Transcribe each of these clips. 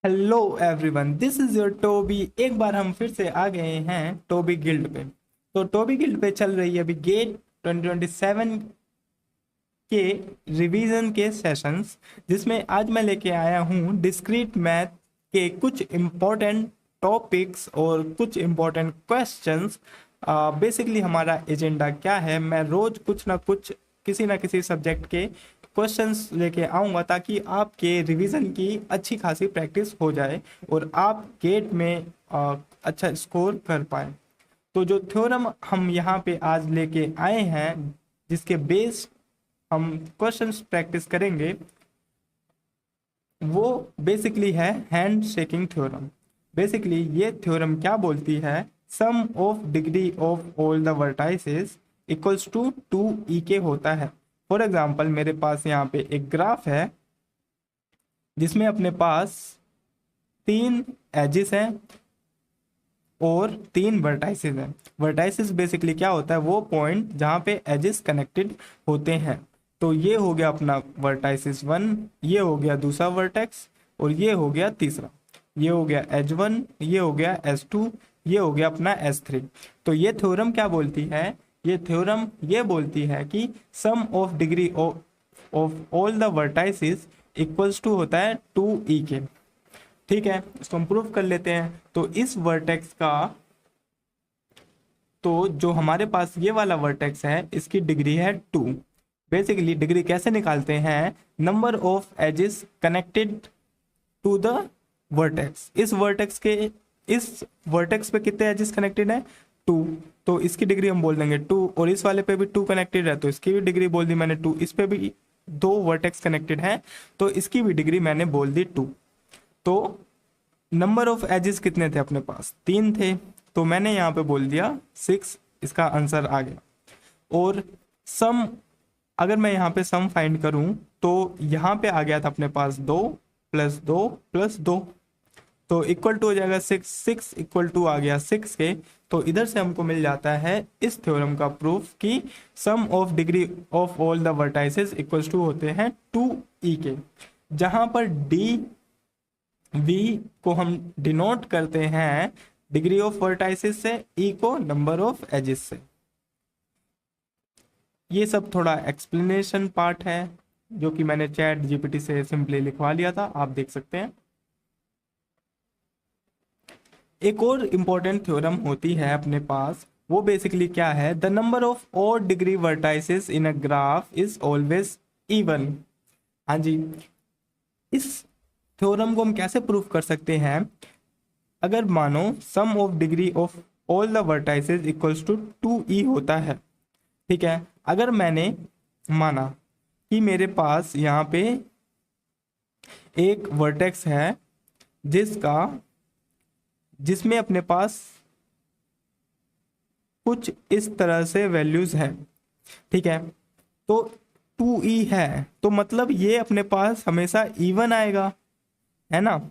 Hello everyone, this is your Toby. एक बार हम फिर से आ गए हैं टोबी गिल्ड पे। तो टोबी गिल्ड पे चल रही है अभी गेट 2027 के रिवीजन के सेशंस, जिसमें आज मैं लेके आया हूँ डिस्क्रीट मैथ के कुछ इम्पोर्टेंट टॉपिक्स और कुछ इम्पोर्टेंट क्वेश्चंस। बेसिकली हमारा एजेंडा क्या है, मैं रोज कुछ ना कुछ किसी ना किसी सब्जेक्ट के क्वेश्चंस लेके आऊँगा ताकि आपके रिवीजन की अच्छी खासी प्रैक्टिस हो जाए और आप गेट में अच्छा स्कोर कर पाए। तो जो थ्योरम हम यहाँ पे आज लेके आए हैं, जिसके बेस हम क्वेश्चंस प्रैक्टिस करेंगे, वो बेसिकली है हैंड शेकिंग थ्योरम। बेसिकली ये थ्योरम क्या बोलती है, sum of degree of all the vertices equals to 2e के होता है। फॉर एग्जांपल मेरे पास यहाँ पे एक ग्राफ है जिसमें अपने पास 3 एजेस हैं और 3 वर्टाइसेस हैं। वर्टाइसेस बेसिकली क्या होता है, वो पॉइंट जहाँ पे एजेस कनेक्टेड होते हैं। तो ये हो गया अपना वर्टाइसिस 1, ये हो गया दूसरा वर्टेक्स और ये हो गया तीसरा। ये हो गया H1, ये हो गया S2, ये हो गया अपना S3। तो ये थ्योरम क्या बोलती है, ये थ्योरम ये बोलती है कि sum of degree of all the vertices equals to होता है 2e के। ठीक है, इसको हम प्रूफ कर लेते हैं। तो इस वर्टेक्स का, तो जो हमारे पास ये वाला वर्टेक्स है, इसकी डिग्री है 2। बेसिकली डिग्री कैसे निकालते हैं, number of edges connected to the vertex. इस वर्टेक्स पे कितने एजेस कनेक्टेड है, 2। तो इसकी डिग्री हम बोल देंगे 2, और इस वाले पे भी 2 कनेक्टेड है तो इसकी भी डिग्री बोल दी मैंने 2। इस पे भी 2 वर्टेक्स कनेक्टेड है तो इसकी भी डिग्री मैंने बोल दी 2। तो नंबर ऑफ एजेस कितने थे अपने पास, 3 थे, तो मैंने यहाँ पे बोल दिया 6, इसका आंसर आ गया। और सम, अगर मैं यहाँ पे सम फाइंड करूँ तो यहाँ पे आ गया था अपने पास 2 + 2 + 2, तो इक्वल टू हो जाएगा 6। 6 इक्वल टू आ गया 6 के। तो इधर से हमको मिल जाता है इस थ्योरम का प्रूफ कि sum of degree of all the vertices equals to होते हैं 2e के, जहां पर v को हम डिनोट करते हैं डिग्री ऑफ वर्टाइसेस से, e को नंबर ऑफ एजेस से। ये सब थोड़ा एक्सप्लेनेशन पार्ट है जो कि मैंने चैट जीपीटी से सिंपली लिखवा लिया था, आप देख सकते हैं। एक और इम्पोर्टेंट थ्योरम होती है अपने पास, वो बेसिकली क्या है, the number of odd degree vertices in a graph is always even. हाँ जी, इस थ्योरम को हम कैसे प्रूफ कर सकते हैं, अगर मानो sum of degree of all the vertices equals to 2e होता है। ठीक है, अगर मैंने माना कि मेरे पास यहाँ पे एक वर्टेक्स है जिसमें अपने पास कुछ इस तरह से वैल्यूज हैं। ठीक है, तो 2e है तो मतलब ये अपने पास हमेशा इवन आएगा, है ना,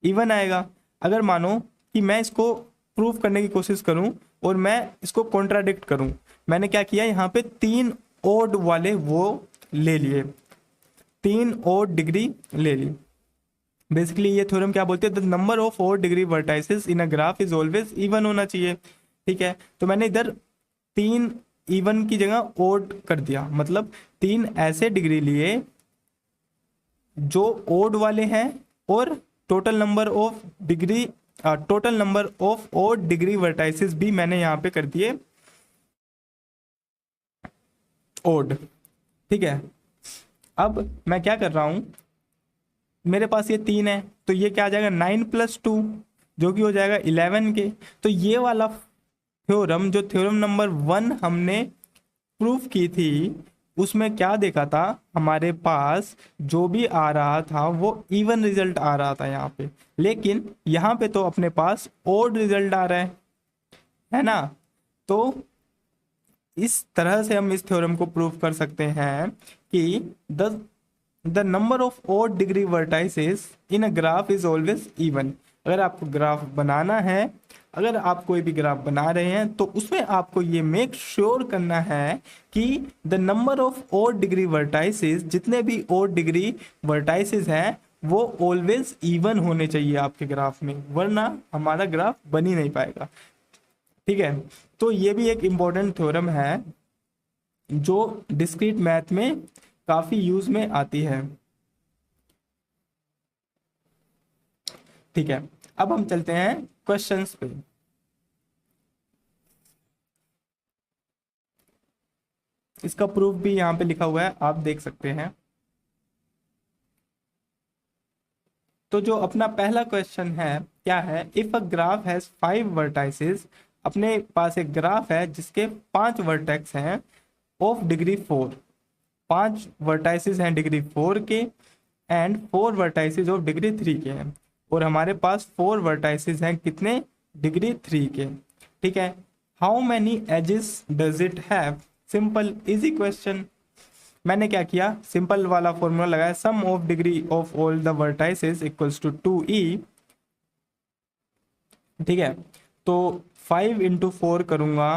इवन आएगा। अगर मानो कि मैं इसको प्रूफ करने की कोशिश करूं और मैं इसको कॉन्ट्राडिक्ट करूं, मैंने क्या किया, यहाँ पे 3 ओड वाले वो ले लिए, 3 ओड डिग्री ले ली। बेसिकली ये थ्योरम क्या बोलते हैं, the number of odd degree vertices in a graph is always even होना चाहिए। ठीक है, तो मैंने इधर 3 इवन की जगह ओड कर दिया, मतलब 3 ऐसे डिग्री लिए जो ओड वाले हैं, और total number of odd degree vertices भी मैंने यहाँ पे कर दिए ओड। ठीक है, अब मैं क्या कर रहा हूं, मेरे पास ये 3 है तो ये क्या आ जाएगा 9 + 2 जो कि हो जाएगा 11 के। तो ये वाला थ्योरम, जो थ्योरम नंबर 1 हमने प्रूफ की थी, उसमें क्या देखा था, हमारे पास जो भी आ रहा था वो इवन रिजल्ट आ रहा था यहाँ पे, लेकिन यहाँ पे तो अपने पास ओड रिजल्ट आ रहा है ना। तो इस तरह से हम इस थ्योरम को प्रूफ कर सकते हैं कि the number of odd degree vertices in a graph is always even. अगर आपको ग्राफ बनाना है, अगर आप कोई भी ग्राफ बना रहे हैं तो उसमें आपको ये मेक श्योर करना है कि the number of odd degree vertices, जितने भी ओड डिग्री वर्टाइसेस हैं वो ऑलवेज इवन होने चाहिए आपके ग्राफ में, वरना हमारा ग्राफ बन ही नहीं पाएगा। ठीक है, तो ये भी एक इम्पोर्टेंट थ्योरम है जो डिस्क्रीट मैथ में काफी यूज में आती है। ठीक है, अब हम चलते हैं क्वेश्चंस पे। इसका प्रूफ भी यहाँ पे लिखा हुआ है, आप देख सकते हैं। तो जो अपना पहला क्वेश्चन है क्या है, if a graph has 5 vertices, अपने पास एक ग्राफ है जिसके 5 वर्टेक्स हैं ऑफ डिग्री 4, 5 वर्टाइसेस हैं डिग्री 4 के एंड 4 वर्टाइसेस ऑफ डिग्री 3 के हैं, और हमारे पास 4 वर्टाइसेस हैं कितने, डिग्री 3 के। ठीक है, how many edges does it have, simple easy question. मैंने क्या किया, सिंपल वाला फॉर्मूला लगाया, sum of degree of all the vertices equals to 2e। ठीक है, तो 5 इंटू 4 करूंगा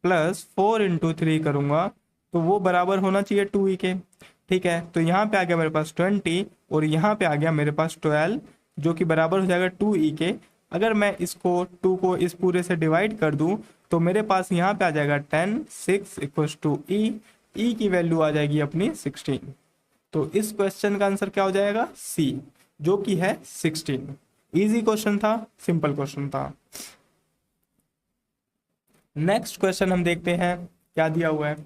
प्लस 4 इंटू 3 करूंगा, तो वो बराबर होना चाहिए 2e के। ठीक है, तो यहाँ पे आ गया मेरे पास 20 और यहाँ पे आ गया मेरे पास 12, जो कि बराबर हो जाएगा 2e के। अगर मैं इसको 2 को इस पूरे से डिवाइड कर दूं तो मेरे पास यहाँ पे आ जाएगा 10, 6 इक्वल्स टू e, e की वैल्यू आ जाएगी अपनी 16। तो इस क्वेश्चन का आंसर क्या हो जाएगा, सी, जो कि है 16। इजी क्वेश्चन था, सिंपल क्वेश्चन था। नेक्स्ट क्वेश्चन हम देखते हैं क्या दिया हुआ है।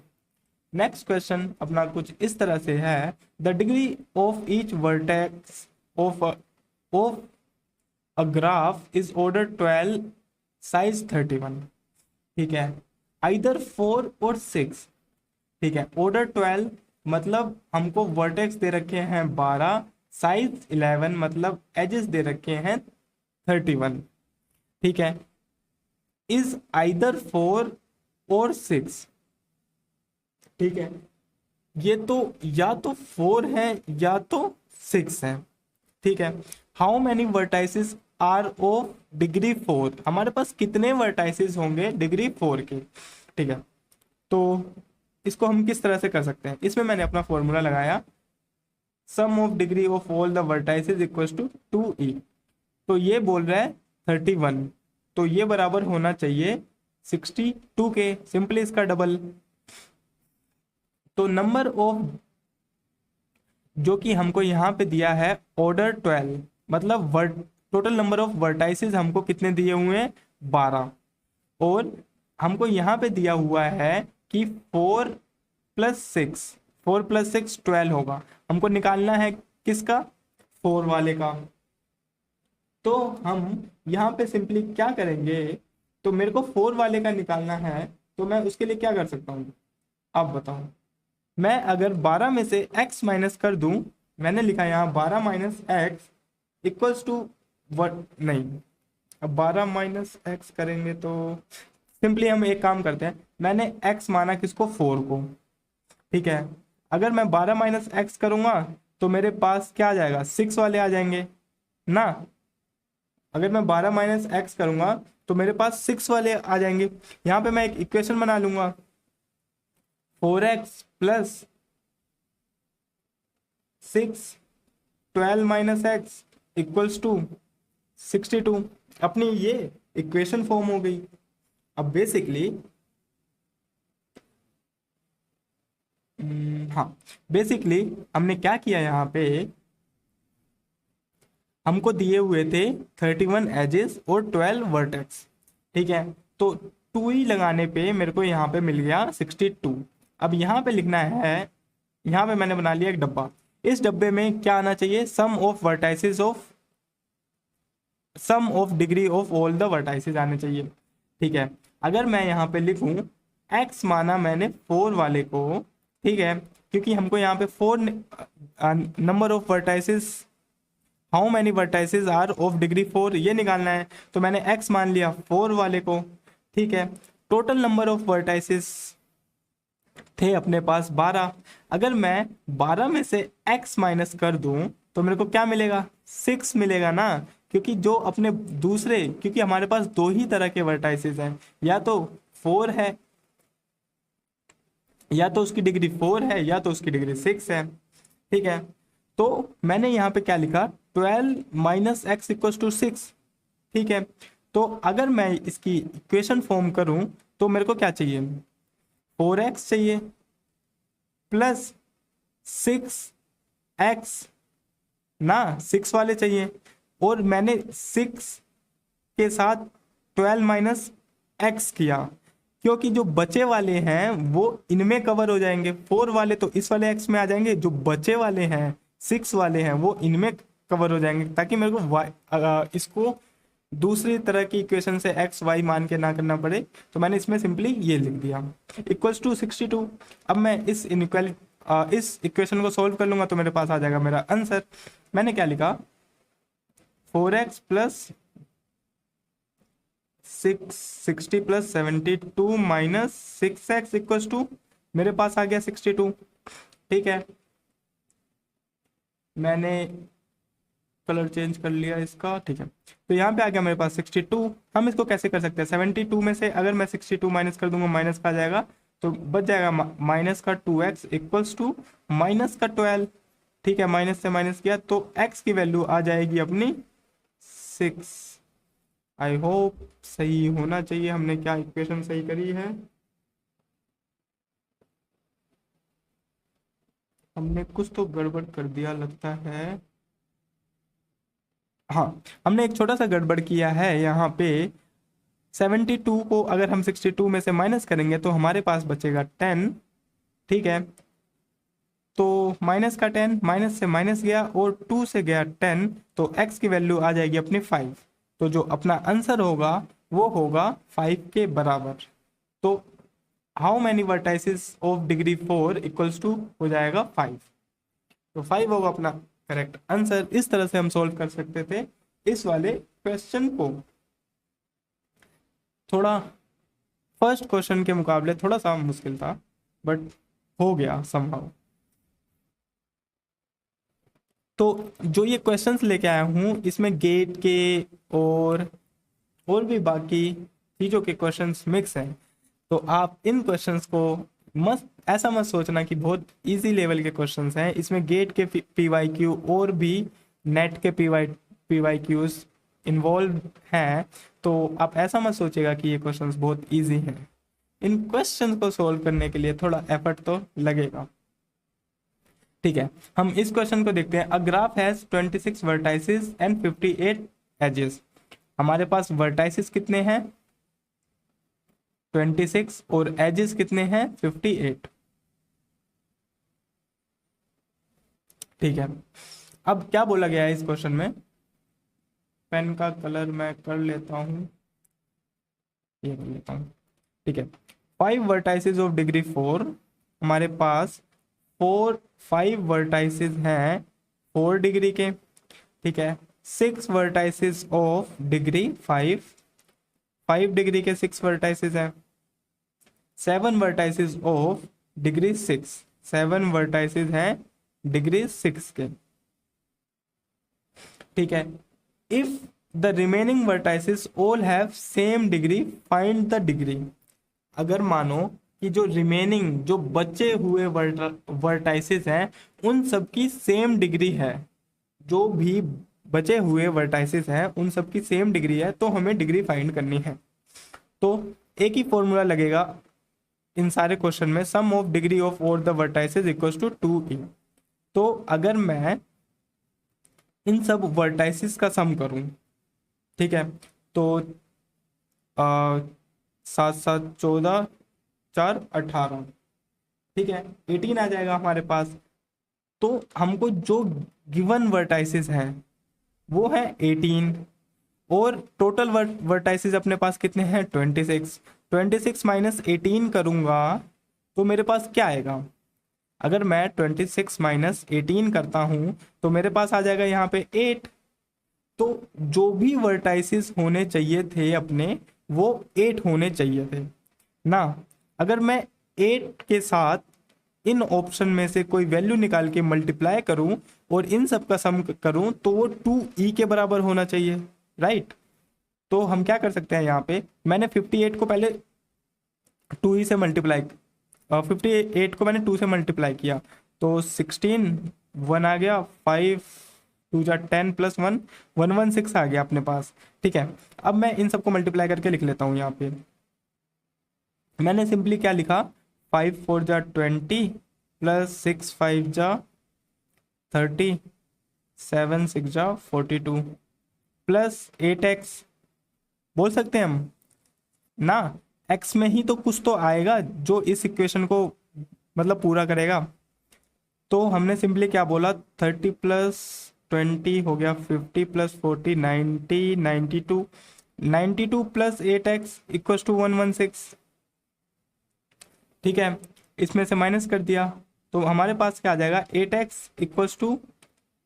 नेक्स्ट क्वेश्चन अपना कुछ इस तरह से है, the degree of each vertex of a graph is order 12, size 31। ठीक है, आइदर 4 और 6। ठीक है, ऑर्डर 12 मतलब हमको वर्टेक्स दे रखे हैं 12, साइज 11 मतलब एजेस दे रखे हैं 31। ठीक है, इज आइदर 4 और 6। ठीक है, ये तो या तो 4 है या तो 6 है। ठीक है, how many vertices are of degree 4, हमारे पास कितने वर्टाइसेस होंगे डिग्री 4 के। ठीक है, तो इसको हम किस तरह से कर सकते हैं, इसमें मैंने अपना फॉर्मूला लगाया, sum of degree of all the vertices equals to 2e। तो ये बोल रहा है 31, तो ये बराबर होना चाहिए 62 के, सिंपली इसका डबल। तो नंबर ऑफ जो कि हमको यहाँ पे दिया है ऑर्डर 12, मतलब टोटल नंबर ऑफ वर्टाइसेस हमको कितने दिए हुए हैं, 12, और हमको यहाँ पे दिया हुआ है कि 4 प्लस 6, 4 प्लस 6 12 होगा, हमको निकालना है किसका, 4 वाले का। तो हम यहाँ पे सिंपली क्या करेंगे, तो मेरे को 4 वाले का निकालना है, तो मैं उसके लिए क्या कर सकता हूँ, आप बताओ। मैं अगर 12 में से x माइनस कर दूं, मैंने लिखा यहाँ 12 minus x equals to what, नहीं, अब 12 माइनस एक्स करेंगे तो सिंपली हम एक काम करते हैं, मैंने x माना किसको, 4 को। ठीक है, अगर मैं 12 माइनस एक्स करूंगा तो मेरे पास क्या आ जाएगा, 6 वाले आ जाएंगे ना। अगर मैं 12 माइनस एक्स करूंगा तो मेरे पास 6 वाले आ जाएंगे। यहाँ पे मैं एक इक्वेशन बना लूंगा, 4x plus 6 12 minus x equals to 62, अपनी ये इक्वेशन फॉर्म हो गई। अब बेसिकली हाँ, बेसिकली हमने क्या किया, यहाँ पे हमको दिए हुए थे 31 एजेस और 12 वर्टेक्स। ठीक है, तो 2e लगाने पे मेरे को यहाँ पे मिल गया 62। अब यहाँ पे लिखना है, यहाँ पे मैंने बना लिया एक डब्बा, इस डब्बे में क्या आना चाहिए, sum of vertices of, sum of degree of all the vertices आने चाहिए। ठीक है, अगर मैं यहाँ पे लिखूं x माना मैंने 4 वाले को, ठीक है, क्योंकि हमको यहाँ पे 4 number of vertices, how many vertices are of degree 4 ये निकालना है, तो मैंने x मान लिया 4 वाले को। ठीक है, टोटल नंबर ऑफ वर्टाइसेस थे अपने पास 12, अगर मैं 12 में से x माइनस कर दूं तो मेरे को क्या मिलेगा, 6 मिलेगा ना, क्योंकि जो अपने दूसरे, क्योंकि हमारे पास 2 ही तरह के वर्टाइसेस हैं, या तो 4 है, या तो उसकी डिग्री 4 है, या तो उसकी डिग्री 6 है। ठीक है, तो मैंने यहाँ पे क्या लिखा, 12 माइनस एक्स इक्वल टू 6। ठीक है, तो अगर मैं इसकी इक्वेशन फॉर्म करूं तो मेरे को क्या चाहिए, 4x चाहिए प्लस 6x ना, 6 वाले चाहिए, और मैंने 6 के साथ 12 माइनस एक्स किया, क्योंकि जो बचे वाले हैं वो इनमें कवर हो जाएंगे, 4 वाले तो इस वाले एक्स में आ जाएंगे, जो बचे वाले हैं 6 वाले हैं वो इनमें कवर हो जाएंगे, ताकि मेरे को इसको दूसरी तरह की इक्वेशन से एक्स वाई मान के ना करना पड़े। तो मैंने इसमें सिंपली ये लिख दिया इक्वल्स टू 62। अब मैं इस इनइक्वालिटी इस इक्वेशन को सोल्व कर लूंगा तो मेरे पास आ जाएगा मेरा आंसर। मैंने क्या लिखा, 4x plus 60 plus 72 minus 6x equals to, मेरे पास आ गया 62। ठीक है, मैंने कलर चेंज कर लिया इसका। ठीक है, तो यहाँ पे आ गया मेरे पास 62। हम इसको कैसे कर सकते हैं, 72 में से अगर मैं 62 माइनस कर दूंगा माइनस का आ जाएगा, तो बच जाएगा माइनस का 2x इक्वल्स टू माइनस का 12। ठीक है, माइनस से माइनस किया तो x की वैल्यू आ जाएगी अपनी 6। आई होप सही होना चाहिए, हमने क्या इक्वेशन सही करी है, हमने कुछ तो गड़बड़ कर दिया लगता है। हाँ, हमने एक छोटा सा गड़बड़ किया है यहाँ पे। 72 को अगर हम 62 में से माइनस करेंगे तो हमारे पास बचेगा 10। ठीक है, तो माइनस का 10, माइनस से माइनस गया और 2 से गया 10, तो x की वैल्यू आ जाएगी अपनी 5। तो जो अपना आंसर होगा वो होगा 5 के बराबर। तो how many vertices of degree 4 equals to हो जाएगा 5। तो 5 होगा अपना करेक्ट आंसर। इस तरह से हम सोल्व कर सकते थे इस वाले क्वेश्चन को। थोड़ा फर्स्ट क्वेश्चन के मुकाबले थोड़ा सा मुश्किल था, बट हो गया समहाउ। तो जो ये क्वेश्चंस लेके आया हूँ इसमें गेट के और भी बाकी चीज़ों के क्वेश्चंस मिक्स हैं। तो आप इन क्वेश्चंस को मत ऐसा मत सोचना कि बहुत इजी लेवल के क्वेश्चंस हैं। इसमें गेट के पीवाईक्यू और भी नेट के पीवाईक्यूज इन्वॉल्व हैं, तो आप ऐसा मत सोचिएगा कि ये क्वेश्चंस बहुत इजी हैं। इन क्वेश्चंस को सोल्व करने के लिए थोड़ा एफर्ट तो लगेगा। ठीक है, हम इस क्वेश्चन को देखते हैं। A graph has 26 vertices and 58 edges. हमारे पास वर्टाइसिस कितने हैं, 26, और एजेस कितने हैं, 58। ठीक है, अब क्या बोला गया है इस क्वेश्चन में, पेन का कलर मैं कर लेता हूं, ये कर लेता हूं। ठीक है, 5 वर्टाइसिस ऑफ डिग्री 4, हमारे पास 5 वर्टाइसिस हैं 4 डिग्री के। ठीक है, 6 वर्टाइसिस ऑफ डिग्री 5 डिग्री के 6 वर्टाइसिस हैं। 7 वर्टाइसिस ऑफ डिग्री 7 वर्टाइसिस हैं डिग्री 6 के। ठीक है, if the remaining vertices all have same degree find the degree. अगर मानो कि जो रिमेनिंग जो बचे हुए वर्टाइसिस हैं उन सब की सेम डिग्री है, जो भी बचे हुए वर्टाइसिस हैं उन सब की सेम डिग्री है, तो हमें डिग्री फाइंड करनी है। तो एक ही फॉर्मूला लगेगा इन सारे क्वेश्चन में, sum of degree of all the vertices equals to 2e। तो अगर मैं इन सब वर्टाइसिस का सम करूं, ठीक है, तो 7 7 14 4 18, ठीक है, 18 आ जाएगा हमारे पास। तो हमको जो गिवन वर्टाइसिस है वो है 18, और टोटल वर्टाइसिस अपने पास कितने हैं, 26। 26 माइनस 18 करूंगा तो मेरे पास क्या आएगा, अगर मैं 26 माइनस 18 करता हूं तो मेरे पास आ जाएगा यहाँ पे 8। तो जो भी वर्टाइसिस होने चाहिए थे अपने, वो 8 होने चाहिए थे ना। अगर मैं 8 के साथ इन ऑप्शन में से कोई वैल्यू निकाल के मल्टीप्लाई करूं और इन सब का सम करूं तो वो 2e के बराबर होना चाहिए, राइट। तो हम क्या कर सकते हैं, यहाँ पे मैंने 58 को पहले 2e से मल्टीप्लाई 58 को मैंने 2 से मल्टीप्लाई किया, तो 16 1 आ गया, 5 2 जा 10 प्लस 1 116 आ गया अपने पास। ठीक है, अब मैं इन सबको मल्टीप्लाई करके लिख लेता हूँ यहाँ पे। मैंने सिंपली क्या लिखा, 5 4 जा 20 प्लस 6 5 जा 30 7 6 जा 42 प्लस 8x, बोल सकते हैं हम ना, x में ही तो कुछ तो आएगा जो इस इक्वेशन को मतलब पूरा करेगा। तो हमने सिंपली क्या बोला, 30 प्लस 20 हो गया 50 plus 40 90 92 92 plus 8x equal to 116। ठीक है, इसमें से माइनस कर दिया तो हमारे पास क्या आ जाएगा, 8x इक्वल्स टू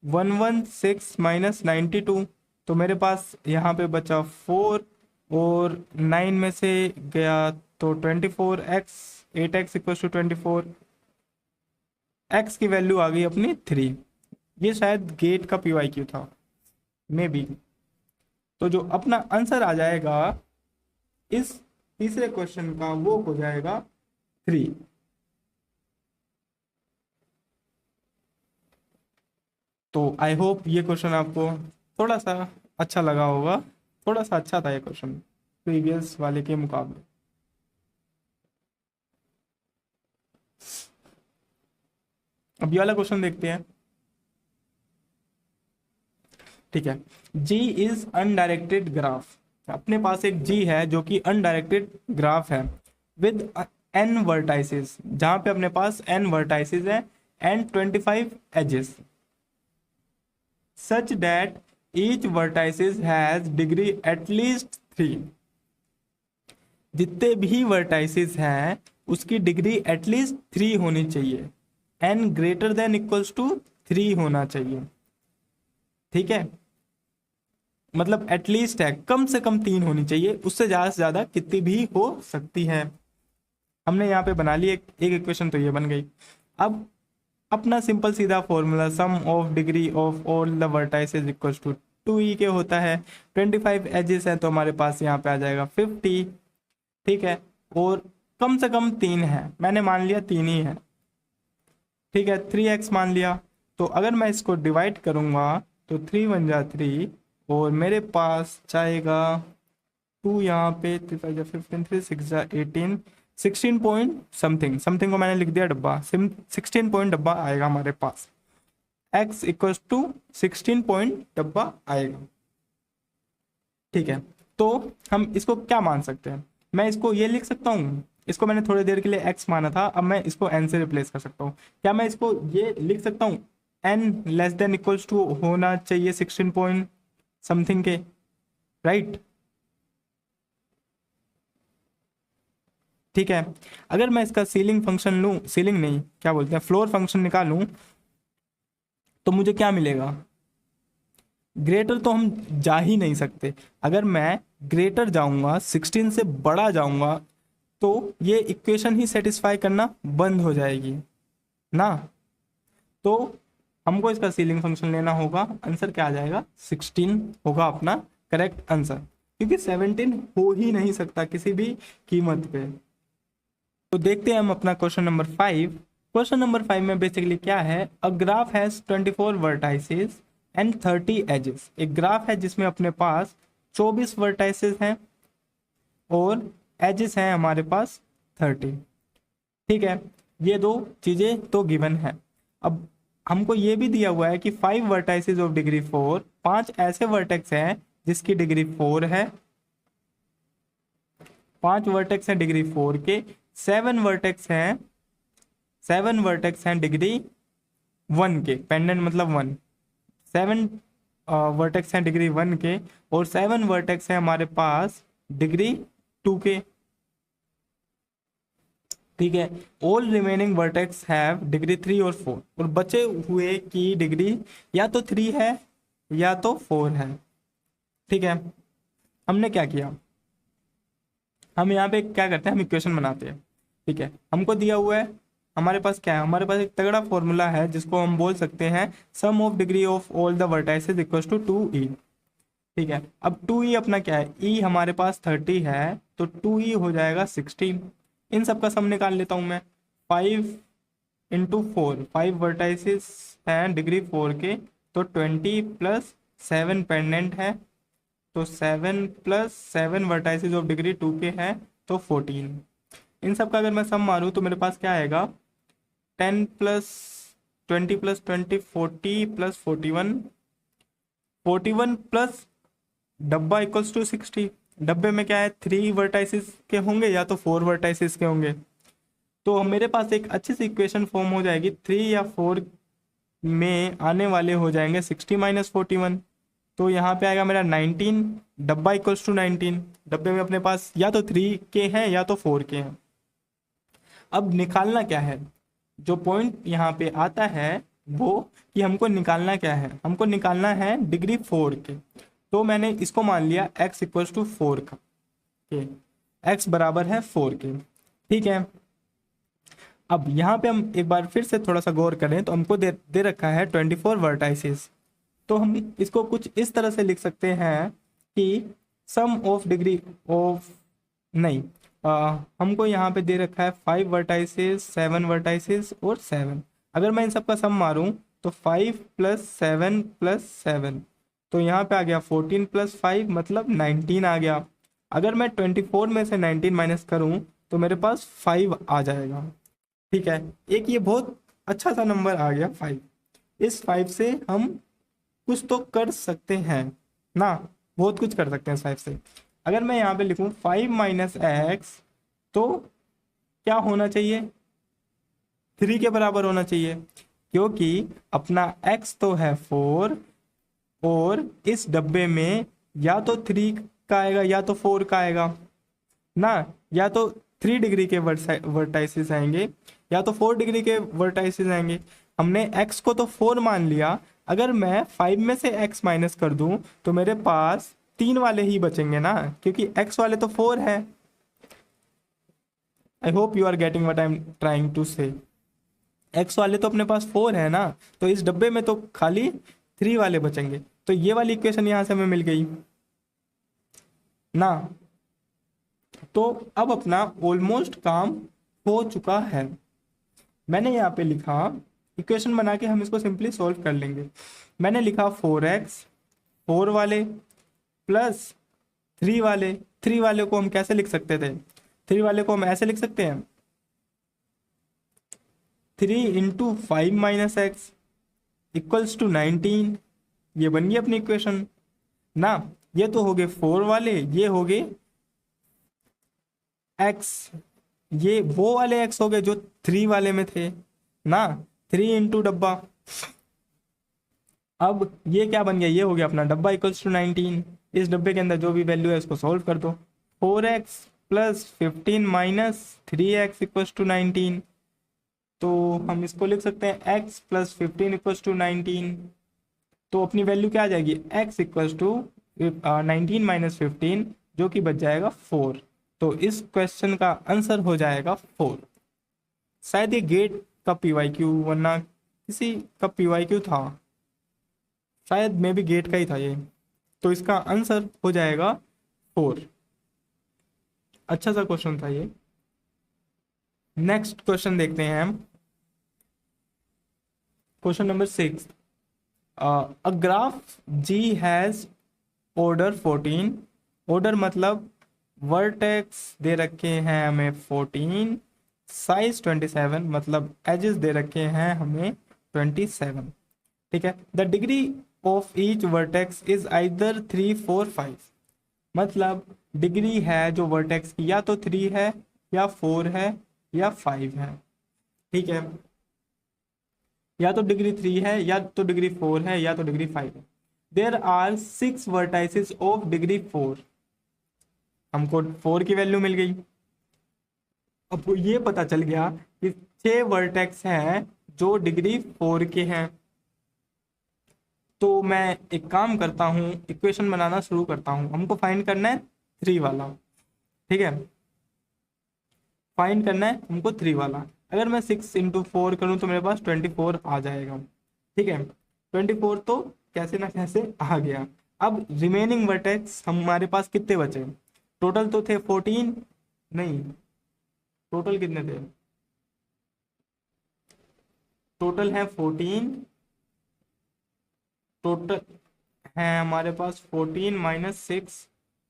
116 माइनस 92। तो मेरे पास यहाँ पे बचा 4 और 9 में से गया तो 24x, 8x equals to 24, x की वैल्यू आ गई अपनी 3। ये शायद गेट का PYQ था मे बी। तो जो अपना आंसर आ जाएगा इस तीसरे क्वेश्चन का वो हो जाएगा 3। तो आई होप ये क्वेश्चन आपको थोड़ा सा अच्छा लगा होगा, थोड़ा सा अच्छा था ये क्वेश्चन प्रीवियस वाले के मुकाबले। अब ये वाला क्वेश्चन देखते हैं। ठीक है, G इज अनडायरेक्टेड ग्राफ। अपने पास एक G है जो कि अनडायरेक्टेड ग्राफ है विद n वर्टाइसेस, जहां पे अपने पास n वर्टाइसेस है and 25 edges, such that each vertices has degree at least 3। जितने भी वर्टाइसेस हैं उसकी डिग्री एटलीस्ट 3 होनी चाहिए, n greater than equals to 3 होना चाहिए। ठीक है, मतलब एटलीस्ट है, कम से कम 3 होनी चाहिए, उससे ज़्यादा से ज़्यादा कितनी भी हो सकती है। हमने यहाँ पे बना ली एक इक्वेशन, तो ये बन गई। अब अपना सिंपल सीधा formula, sum of degree of all the vertices equals to 2e के होता है। 25 एजेस हैं तो हमारे पास यहाँ पे आ जाएगा 50। ठीक है, और कम से कम 3 है, मैंने मान लिया 3 ही है। ठीक है, 3x मान लिया। तो अगर मैं इसको डिवाइड करूँगा तो 3 1 जा 3 और मेरे पास जाएगा 2 यहाँ पे, 3 5 जा 15 3 6 जा 18 16 पॉइंट समथिंग, समथिंग को मैंने लिख दिया डब्बा, 16 पॉइंट डब्बा आएगा हमारे पास। x इक्वल्स टू 16 पॉइंट डब्बा आएगा। ठीक है, तो हम इसको क्या मान सकते हैं, मैं इसको ये लिख सकता हूँ, इसको मैंने थोड़ी देर के लिए x माना था, अब मैं इसको n से रिप्लेस कर सकता हूँ। क्या मैं इसको ये लिख सकता हूँ, n less than equals to होना चाहिए 16 पॉइंट समथिंग के, राइट? ठीक है, अगर मैं इसका सीलिंग फंक्शन लूँ, सीलिंग नहीं क्या बोलते हैं, फ्लोर फंक्शन निकालूं, तो मुझे क्या मिलेगा, ग्रेटर तो हम जा ही नहीं सकते। अगर मैं ग्रेटर जाऊंगा, 16 से बड़ा जाऊंगा, तो ये इक्वेशन ही सेटिस्फाई करना बंद हो जाएगी ना। तो हमको इसका सीलिंग फंक्शन लेना होगा, आंसर क्या आ जाएगा, 16 होगा अपना करेक्ट आंसर, क्योंकि 17 हो ही नहीं सकता किसी भी कीमत पे। तो देखते हैं हम अपना क्वेश्चन नंबर 5। क्वेश्चन नंबर 5 में बेसिकली क्या है, a graph has 24 vertices and 30 edges. एक ग्राफ है जिसमें अपने पास 24 वर्टाइसेस हैं और एजेस हैं हमारे पास 30। ठीक है, ये दो चीजें तो गिवन है। अब हमको ये भी दिया हुआ है कि 5 वर्टाइसेस ऑफ डिग्री 4, 5 ऐसे वर्टेक्स हैं जिसकी डिग्री 4 है, 5 वर्टेक्स हैं डिग्री 4 के, 7 वर्टेक्स हैं, 7 वर्टेक्स हैं डिग्री 1 के, पेंडेंट मतलब 1, 7 वर्टेक्स हैं डिग्री 1 के और 7 वर्टेक्स हैं हमारे पास डिग्री 2 के। ठीक है, all remaining vertex have degree 3 और 4, और बचे हुए की डिग्री या तो 3 है या तो 4 है। ठीक है, हमने क्या किया, हम यहाँ पे क्या करते हैं, हम इक्वेशन बनाते हैं। ठीक है, हमको दिया हुआ है, हमारे पास क्या है, हमारे पास एक तगड़ा फॉर्मूला है जिसको हम बोल सकते हैं sum of degree of all the vertices equals to 2e। ठीक है, अब 2e अपना क्या है, e हमारे पास 30 है तो 2e हो जाएगा 16। इन सब का सम निकाल लेता हूं मैं, 5 इंटू 4, 5 वर्टाइसेस हैं डिग्री 4 के तो 20 प्लस 7 पेंडेंट है, तो 7 प्लस 7 वर्टाइसिस ऑफ डिग्री 2 के हैं, तो 14। इन सब का अगर मैं सम मारूँ तो मेरे पास क्या आएगा, 10 प्लस 20 प्लस 20 40 प्लस 41, 41 प्लस डब्बा इक्वल्स टू 60। डब्बे में क्या है, 3 वर्टाइसिस के होंगे या तो 4 वर्टाइसिस के होंगे। तो मेरे पास एक अच्छी सी इक्वेशन फॉर्म हो जाएगी, 3 या 4 में आने वाले हो जाएंगे 60 माइनस 41। तो यहाँ पे आएगा मेरा 19, डब्बा इक्वल्स टू 19। डब्बे में अपने पास या तो 3 के हैं या तो 4 के हैं। अब निकालना क्या है, जो पॉइंट यहाँ पे आता है वो कि हमको निकालना क्या है, हमको निकालना है डिग्री 4 के। तो मैंने इसको मान लिया x इक्वल्स टू 4 का, x बराबर है 4 के। ठीक है, अब यहाँ पे हम एक बार फिर से थोड़ा सा गौर करें तो हमको दे रखा है 24 वर्टाइसिस। तो हम इसको कुछ इस तरह से लिख सकते हैं कि सम ऑफ डिग्री ऑफ, नहीं, हमको यहाँ पे दे रखा है 5 वर्टाइसिस, 7 वर्टाइसिस और 7। अगर मैं इन सब का सम मारूं तो 5 प्लस 7 प्लस 7, तो यहाँ पे आ गया 14 प्लस 5 मतलब 19 आ गया। अगर मैं 24 में से 19 माइनस करूँ तो मेरे पास 5 आ जाएगा। ठीक है, एक ये बहुत अच्छा सा नंबर आ गया 5। इस 5 से हम कुछ तो कर सकते हैं ना, बहुत कुछ कर सकते हैं 5 से। अगर मैं यहाँ पे लिखूँ 5 माइनस एक्स, तो क्या होना चाहिए, 3 के बराबर होना चाहिए, क्योंकि अपना x तो है 4 और इस डब्बे में या तो 3 का आएगा या तो 4 का आएगा ना, या तो 3 डिग्री के वर्टाइसिस आएंगे या तो 4 डिग्री के वर्टाइसिस आएंगे। हमने x को तो 4 मान लिया, अगर मैं 5 में से x माइनस कर दूं तो मेरे पास 3 वाले ही बचेंगे ना, क्योंकि x वाले तो 4 है। I hope you are getting what I am trying to say. x वाले तो अपने पास 4 है ना, तो इस डब्बे में तो खाली 3 वाले बचेंगे। तो ये वाली इक्वेशन यहां से हमें मिल गई ना। तो अब अपना ऑलमोस्ट काम हो चुका है। मैंने यहाँ पे लिखा, इक्वेशन बना के हम इसको सिंपली सॉल्व कर लेंगे। मैंने लिखा 4x 4 वाले प्लस 3 वाले। 3 वाले को हम कैसे लिख सकते थे, 3 वाले को हम ऐसे लिख सकते हैं, 3 into 5 minus x equals to 19। ये बन गई अपनी इक्वेशन ना। ये तो हो गए 4 वाले, ये हो गए x, ये वो वाले x हो गए जो 3 वाले में थे ना, 3 इंटू डब्बा। अब ये क्या बन गया, ये हो गया अपना डब्बा इक्वल्स टू 19। इस डब्बे के अंदर जो भी वैल्यू है इसको सॉल्व कर दो। 4x plus 15 minus 3x equals to 19। तो हम इसको लिख सकते हैं x प्लस 15 इक्वल्स टू 19। तो अपनी वैल्यू क्या आ जाएगी, x इक्वल्स टू 19 माइनस 15, जो कि बच जाएगा 4। तो इस क्वेश्चन का आंसर हो जाएगा 4। शायद ये गेट का पीवाईक्यू, वरना किसी का पीवाईक्यू था, शायद मे भी गेट का ही था ये। तो इसका आंसर हो जाएगा 4। अच्छा सा क्वेश्चन था ये। नेक्स्ट क्वेश्चन देखते हैं हम, question number 6। A graph G has order 14। Order मतलब वर्टेक्स दे रखे हैं हमें 14, साइज 27, मतलब एजेस दे रखे हैं हमें 27। ठीक है, the degree of each vertex is either 3 4 5। मतलब डिग्री है जो वर्टेक्स की या तो 3 है या 4 है या 5 है। ठीक है, या तो डिग्री 3 है या तो डिग्री 4 है या तो डिग्री 5 है। There are 6 vertices of degree 4। हमको 4 की वैल्यू मिल गई। अब ये पता चल गया कि 6 वर्टेक्स हैं जो डिग्री 4 के हैं। तो मैं एक काम करता हूँ, इक्वेशन बनाना शुरू करता हूँ। हमको फाइंड करना है 3 वाला। ठीक है, फाइंड करना है हमको 3 वाला। अगर मैं 6 इंटू 4 करूँ तो मेरे पास 24 आ जाएगा। ठीक है, 24 तो कैसे ना कैसे आ गया। अब रिमेनिंग वर्टेक्स हमारे पास कितने बचे, टोटल तो थे 14, नहीं, टोटल कितने थे, टोटल है 14 टोटल है हमारे पास 14 माइनस 6,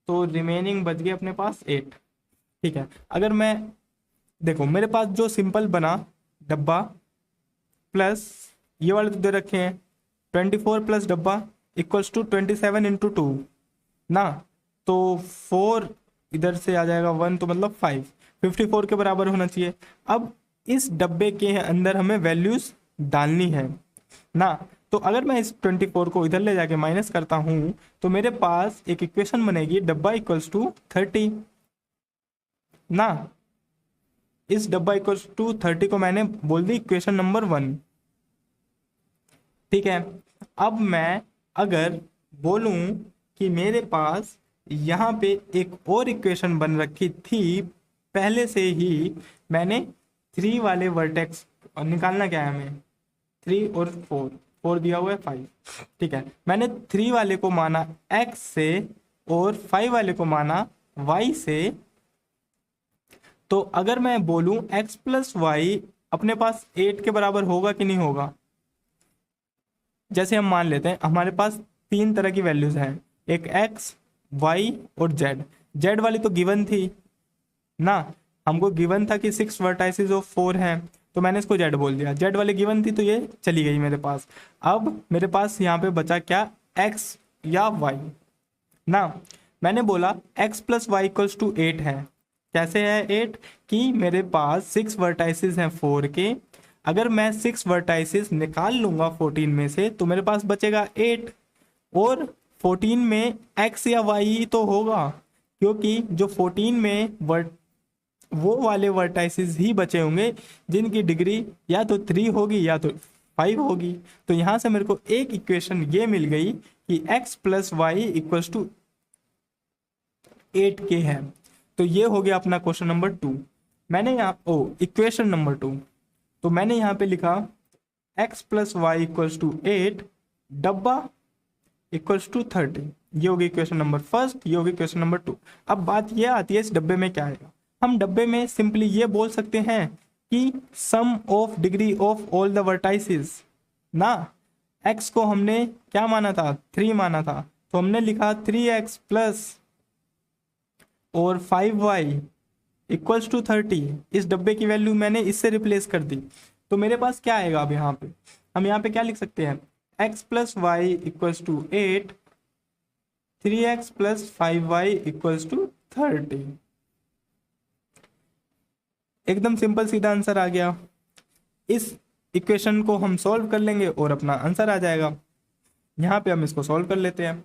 तो रिमेनिंग बच गए अपने पास 8। ठीक है, अगर मैं देखो मेरे पास जो सिंपल बना डब्बा प्लस ये वाले तो दे रखे हैं 24 प्लस डब्बा इक्वल्स टू 27 इंटू 2 ना, तो 4 इधर से आ जाएगा 1, तो मतलब 54 के बराबर होना चाहिए। अब इस डब्बे के अंदर हमें वैल्यूज डालनी है ना, तो अगर मैं इस 24 को इधर ले जाके माइनस करता हूं तो मेरे पास एक इक्वेशन बनेगी डब्बा इक्वल्स टू 30 ना। इस डब्बा इक्वल्स टू 30 को मैंने बोल दी इक्वेशन नंबर 1। ठीक है, अब मैं अगर बोलूं कि मेरे पास यहाँ पे एक और इक्वेशन बन रखी थी पहले से ही, मैंने 3 वाले वर्टेक्स और निकालना क्या है हमें 3 और 4, 4 दिया हुआ है 5। ठीक है, मैंने 3 वाले को माना x से और 5 वाले को माना y से। तो अगर मैं बोलूं x प्लस वाई अपने पास 8 के बराबर होगा कि नहीं होगा, जैसे हम मान लेते हैं हमारे पास 3 तरह की वैल्यूज हैं, एक x y और z। z वाली तो गिवन थी ना, हमको गिवन था कि 6 वर्टाइसेस ऑफ 4 हैं, तो मैंने इसको z बोल दिया। z वाली गिवन थी तो ये चली गई मेरे पास। अब मेरे पास यहाँ पे बचा क्या x या y ना। मैंने बोला x plus y equals to 8 है। कैसे है 8 कि मेरे पास 6 वर्टाइसेस हैं 4 के, अगर मैं 6 वर्टाइसेस निकाल लूंगा 14 में से तो मेरे पास बचेगा 8, और 14 में x या y तो होगा, क्योंकि जो 14 में वो वाले वर्टाइसेस ही बचे होंगे जिनकी डिग्री या तो 3 होगी या तो 5 होगी। तो यहां से मेरे को एक इक्वेशन ये मिल गई कि x plus y equals to 8 के है। तो ये हो गया अपना क्वेश्चन नंबर 2। मैंने यहाँ इक्वेशन नंबर 2, तो मैंने यहाँ पे लिखा x plus y equals to 8 डब्बा इक्वल्स टू 30। ये होगी इक्वेशन नंबर फर्स्ट, ये होगी इक्वेशन नंबर 2। अब बात ये आती है इस डब्बे में क्या आएगा। हम डब्बे में सिंपली ये बोल सकते हैं कि sum of degree of all the vertices ना। x को हमने क्या माना था 3 माना था, तो हमने लिखा 3x प्लस और 5y इक्वल्स टू 30। इस डब्बे की वैल्यू मैंने इससे रिप्लेस कर दी, तो मेरे पास क्या आएगा अब यहाँ पे, हम यहाँ पे क्या लिख सकते हैं x plus y equals to 8, 3x plus 5y equals to 30। एकदम सिंपल सीधा आंसर आ गया। इस इक्वेशन को हम सॉल्व कर लेंगे और अपना आंसर आ जाएगा। यहाँ पे हम इसको सॉल्व कर लेते हैं।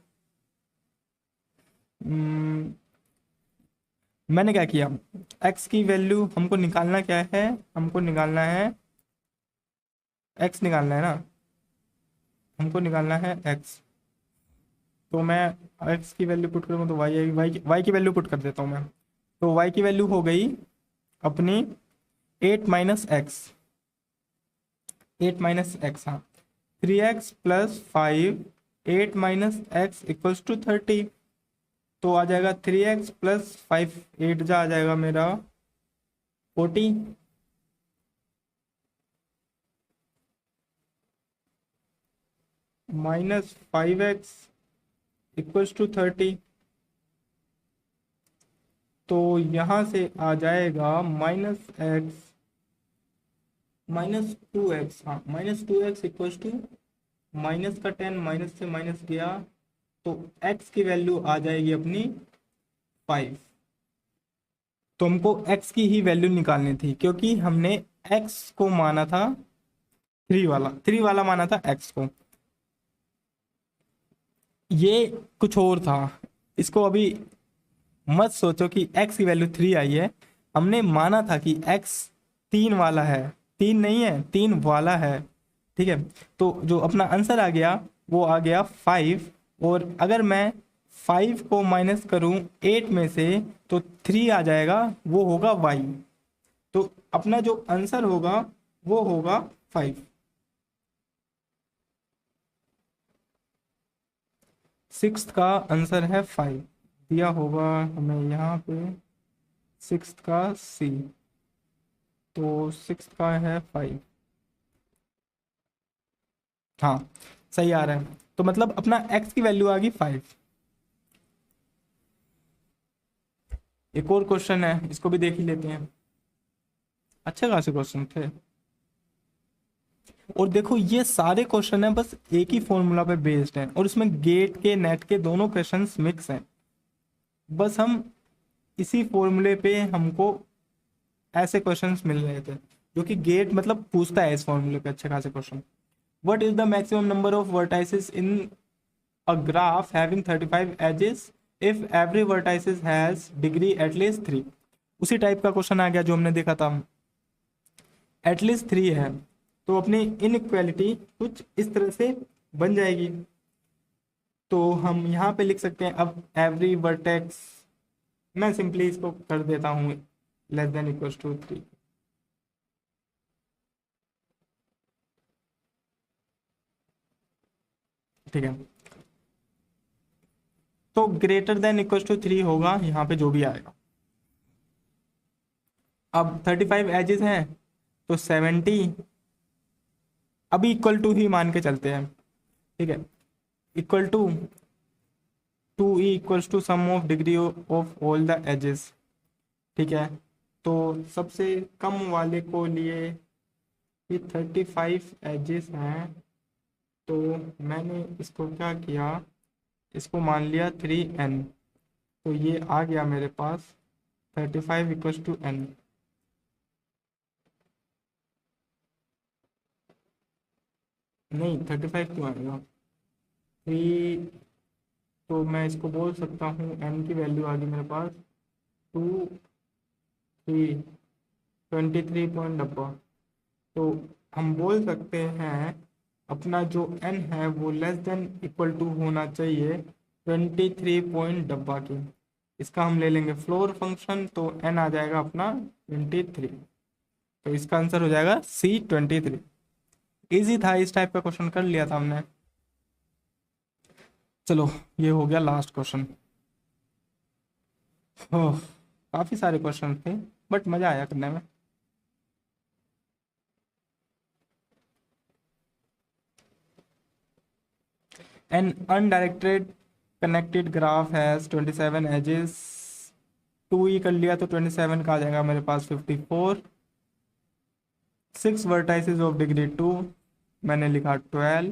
मैंने क्या किया, x की वैल्यू हमको निकालना क्या है, हमको निकालना है x निकालना है ना, हमको निकालना है x। तो मैं x की वैल्यू पुट करूँगा तो y आएगी, y की वैल्यू पुट कर देता हूँ मैं। तो y की वैल्यू हो गई अपनी 8 माइनस एक्स, 8 माइनस एक्स, हाँ 3x plus 5, 8 minus x equals to 30। तो आ जाएगा 3x प्लस 5, 8 जा आ जाएगा मेरा 40, माइनस 5x इक्वल्स टू 30। तो यहाँ से आ जाएगा माइनस एक्स माइनस 2x, हाँ minus 2x equals to minus का 10, माइनस से माइनस गया तो x की वैल्यू आ जाएगी अपनी 5। तो हमको x की ही वैल्यू निकालनी थी क्योंकि हमने x को माना था 3 वाला माना था x को। ये कुछ और था, इसको अभी मत सोचो कि x की वैल्यू 3 आई है। हमने माना था कि x 3 वाला है, 3 नहीं है 3 वाला है। ठीक है, तो जो अपना आंसर आ गया वो आ गया 5। और अगर मैं 5 को माइनस करूं 8 में से तो 3 आ जाएगा, वो होगा y। तो अपना जो आंसर होगा वो होगा 5। सिक्स्थ का आंसर है 5 दिया होगा हमें यहाँ पे, सिक्स्थ का सी, तो सिक्स्थ का है 5। हाँ सही आ रहा है। तो मतलब अपना x की वैल्यू आ गई 5। एक और क्वेश्चन है, इसको भी देख ही लेते हैं। अच्छे खासे क्वेश्चन थे। और देखो ये सारे क्वेश्चन है बस एक ही फॉर्मूला पे बेस्ड हैं, और इसमें गेट के नेट के दोनों क्वेश्चंस मिक्स हैं। बस हम इसी फॉर्मूले पे हमको ऐसे क्वेश्चंस मिल रहे थे जो कि गेट मतलब पूछता है इस फॉर्मूले पे अच्छे खासे question. What is the maximum number of vertices in a graph having 35 edges if every vertices has degree at least 3। उसी टाइप का क्वेश्चन आ गया जो हमने देखा था, एटलीस्ट 3 है। तो अपनी इनइक्वालिटी कुछ इस तरह से बन जाएगी। तो हम यहाँ पे लिख सकते हैं अब एवरी वर्टेक्स, मैं सिंपली इसको कर देता हूँ लेस देन इक्वल टू 3। ठीक है, तो ग्रेटर देन इक्वल टू 3 होगा यहाँ पे जो भी आएगा। अब 35 एजेस हैं तो 70 अभी इक्वल टू ही मान के चलते हैं। ठीक है, equal to 2e equals to sum of degree of all the edges. ठीक है, तो सबसे कम वाले को लिए ये 35 एजेस हैं, तो मैंने इसको क्या किया, इसको मान लिया 3n। तो ये आ गया मेरे पास 35 इक्वल्स टू n। नहीं 35 क्यों आएगा, 3। तो मैं इसको बोल सकता हूँ n की वैल्यू आ गई मेरे पास 2 3 23 पॉइंट डब्बा। तो हम बोल सकते हैं अपना जो n है वो लेस देन इक्वल टू होना चाहिए 23 पॉइंट डब्बा की। इसका हम ले लेंगे फ्लोर फंक्शन, तो n आ जाएगा अपना 23। तो इसका आंसर हो जाएगा C 23। इजी था, इस टाइप का क्वेश्चन कर लिया था हमने। चलो ये हो गया लास्ट क्वेश्चन। ओह, काफी सारे क्वेश्चन थे बट मजा आया करने में। An undirected connected graph has 27 edges। 2e कर लिया तो 27 का आ जाएगा मेरे पास 54। 6 वर्टाइसेस ऑफ डिग्री 2 मैंने लिखा 12।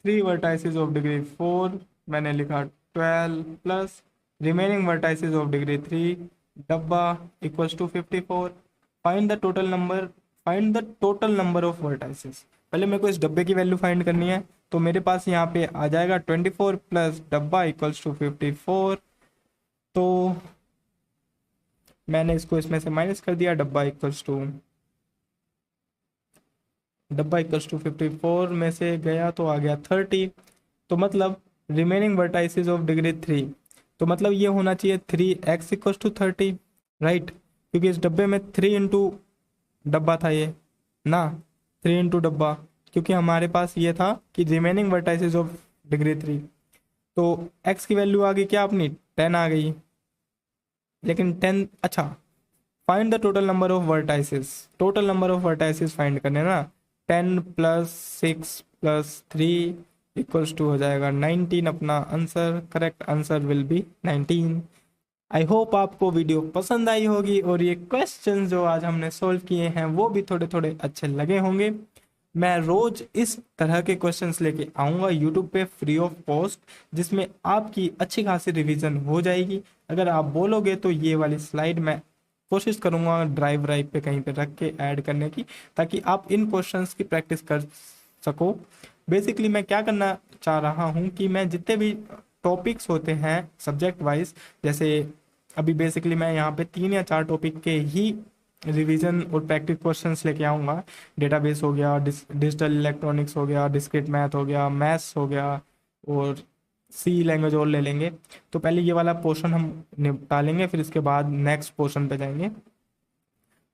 3 वर्टाइसेस ऑफ डिग्री 4 मैंने लिखा 12 plus remaining vertices of degree 3 डब्बा equals to 54। Find the total number, find the total number of vertices. पहले मेरे को इस डब्बे की वैल्यू फाइंड करनी है, तो मेरे पास यहाँ पे आ जाएगा 24 प्लस डब्बा इक्वल्स टू 54। तो मैंने इसको इसमें से माइनस कर दिया, डब्बा इक्वल्स टू 54 में से गया तो आ गया 30। तो मतलब रिमेनिंग वर्टाइसेस ऑफ डिग्री 3, तो मतलब ये होना चाहिए 3x इक्वल्स टू 30, राइट। क्योंकि इस डब्बे में 3 इंटू डब्बा था ये ना, 3 इंटू डब्बा, क्योंकि हमारे पास ये था कि रिमेनिंग वर्टाइसेस ऑफ डिग्री 3। तो x की वैल्यू आ गई क्या अपनी 10 आ गई, लेकिन 10 अच्छा, find the total number of vertices. Total number of vertices find करने ना, 10 प्लस 6 प्लस 3 इक्वल्स टू हो जाएगा 19। अपना answer, correct answer will be 19। I hope आपको वीडियो पसंद आई होगी और ये क्वेश्चन जो आज हमने सॉल्व किए हैं वो भी थोड़े थोड़े अच्छे लगे होंगे। मैं रोज इस तरह के क्वेश्चंस लेके आऊँगा यूट्यूब पे फ्री ऑफ कॉस्ट, जिसमें आपकी अच्छी खासी रिवीजन हो जाएगी। अगर आप बोलोगे तो ये वाली स्लाइड मैं कोशिश करूँगा ड्राइव पे कहीं पे रख के ऐड करने की, ताकि आप इन क्वेश्चंस की प्रैक्टिस कर सको। बेसिकली मैं क्या करना चाह रहा हूँ कि मैं जितने भी टॉपिक्स होते हैं सब्जेक्ट वाइज, जैसे अभी बेसिकली मैं यहाँ पे 3 या 4 टॉपिक के ही रिवीजन और प्रैक्टिस क्वेश्चंस लेके आऊँगा। डेटाबेस हो गया, डिजिटल इलेक्ट्रॉनिक्स हो गया, डिस्क्रीट मैथ हो गया, मैथ्स हो गया, और सी लैंग्वेज और ले लेंगे। तो पहले ये वाला पोर्शन हम निपटा लेंगे, फिर इसके बाद नेक्स्ट पोर्शन पे जाएंगे।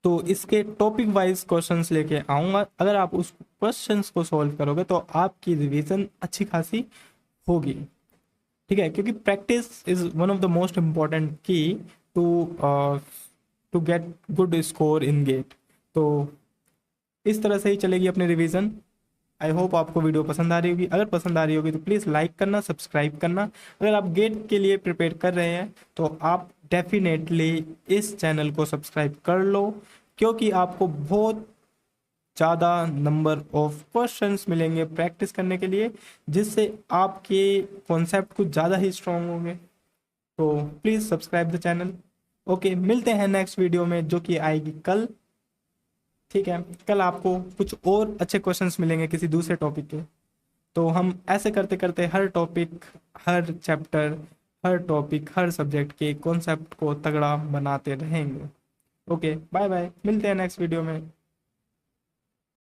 तो इसके टॉपिक वाइज क्वेश्चंस लेके आऊँगा। अगर आप उस क्वेश्चंस को सॉल्व करोगे तो आपकी रिवीजन अच्छी खासी होगी, ठीक है। क्योंकि practice is one of the most important key to get good score in GATE. तो इस तरह से ही चलेगी अपनी रिवीजन। आई होप आपको वीडियो पसंद आ रही होगी। अगर पसंद आ रही होगी तो प्लीज़ लाइक करना, सब्सक्राइब करना। अगर आप गेट के लिए प्रिपेयर कर रहे हैं तो आप डेफिनेटली इस चैनल को सब्सक्राइब कर लो, क्योंकि आपको बहुत ज़्यादा नंबर ऑफ क्वेश्चंस मिलेंगे प्रैक्टिस करने के लिए, जिससे आपके कॉन्सेप्ट कुछ ज़्यादा ही स्ट्रांग होंगे। तो please subscribe the channel. Okay, मिलते हैं नेक्स्ट वीडियो में जो कि आएगी कल। ठीक है, कल आपको कुछ और अच्छे क्वेश्चंस मिलेंगे किसी दूसरे टॉपिक के। तो हम ऐसे करते करते हर टॉपिक, हर चैप्टर, हर टॉपिक, हर सब्जेक्ट के कॉन्सेप्ट को तगड़ा बनाते रहेंगे। ओके, बाय बाय, मिलते हैं नेक्स्ट वीडियो में।